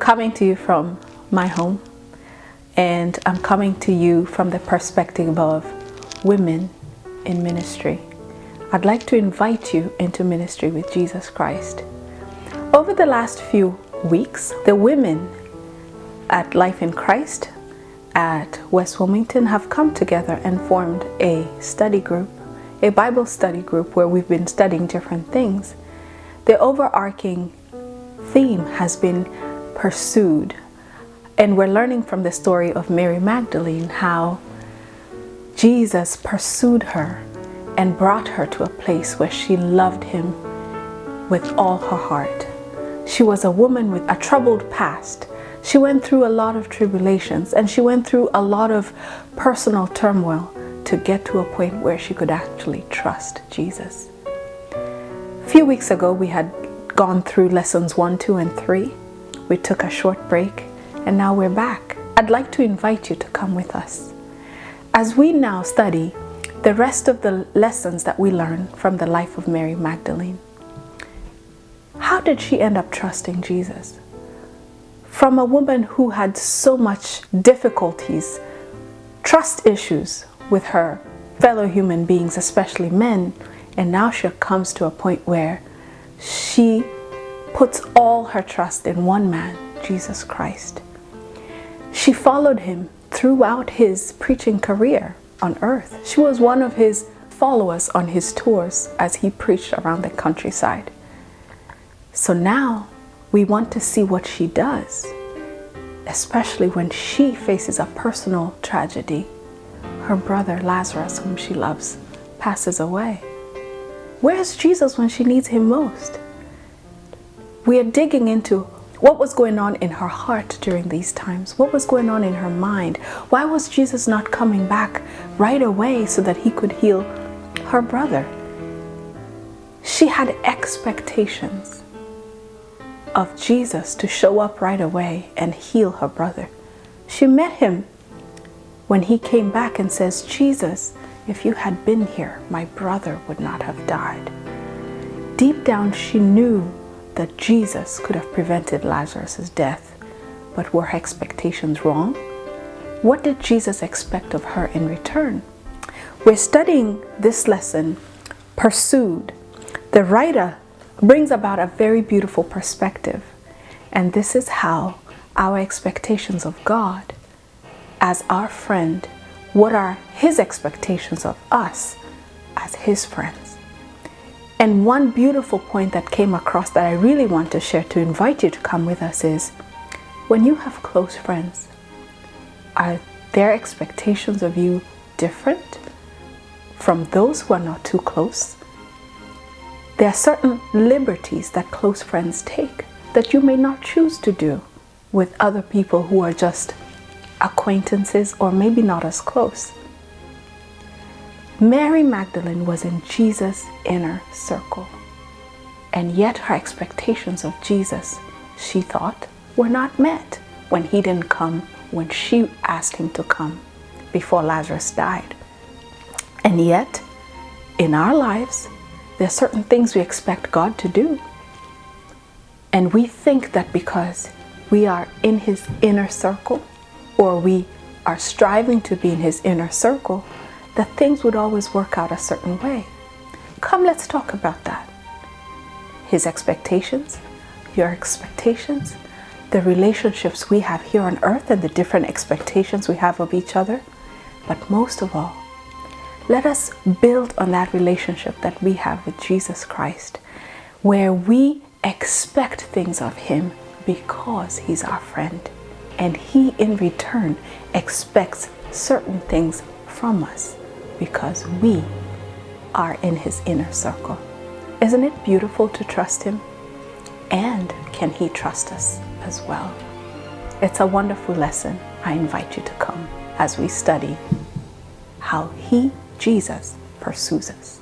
coming to you from my home, and I'm coming to you from the perspective of women in ministry. I'd like to invite you into ministry with Jesus Christ. Over the last few weeks, the women at Life in Christ at West Wilmington have come together and formed a study group, a Bible study group where we've been studying different things. The overarching theme has been pursued, and we're learning from the story of Mary Magdalene how Jesus pursued her and brought her to a place where she loved him with all her heart. She was a woman with a troubled past. She went through a lot of tribulations, and she went through a lot of personal turmoil to get to a point where she could actually trust Jesus. A few weeks ago, we had gone through lessons 1, 2, and 3. We took a short break, and now we're back. I'd like to invite you to come with us as we now study the rest of the lessons that we learn from the life of Mary Magdalene. How did she end up trusting Jesus? From a woman who had so much difficulties, trust issues with her fellow human beings, especially men, and now she comes to a point where she puts all her trust in one man, Jesus Christ. She followed him throughout his preaching career on earth. She was one of his followers on his tours as he preached around the countryside. So now we want to see what she does, especially when she faces a personal tragedy. Her brother Lazarus, whom she loves, passes away. Where's Jesus when she needs him most? We are digging into what was going on in her heart during these times. What was going on in her mind? Why was Jesus not coming back right away so that he could heal her brother? She had expectations of Jesus to show up right away and heal her brother. She met him when he came back and says, "Jesus, if you had been here, my brother would not have died." Deep down, she knew that Jesus could have prevented Lazarus' death, but were her expectations wrong? What did Jesus expect of her in return? We're studying this lesson, Pursued. The writer brings about a very beautiful perspective, and this is how our expectations of God as our friend, what are his expectations of us as his friends? And one beautiful point that came across that I really want to share to invite you to come with us is, when you have close friends, are their expectations of you different from those who are not too close? There are certain liberties that close friends take that you may not choose to do with other people who are just acquaintances or maybe not as close. Mary Magdalene was in Jesus' inner circle, and yet her expectations of Jesus, she thought, were not met when he didn't come when she asked him to come before Lazarus died. And yet, in our lives, there are certain things we expect God to do. And we think that because we are in his inner circle, or we are striving to be in his inner circle, that things would always work out a certain way. Come, let's talk about that. His expectations, your expectations, the relationships we have here on earth and the different expectations we have of each other. But most of all, let us build on that relationship that we have with Jesus Christ, where we expect things of him because he's our friend, and he in return expects certain things from us because we are in his inner circle. Isn't it beautiful to trust him? And can he trust us as well? It's a wonderful lesson. I invite you to come as we study how he, Jesus, pursues us.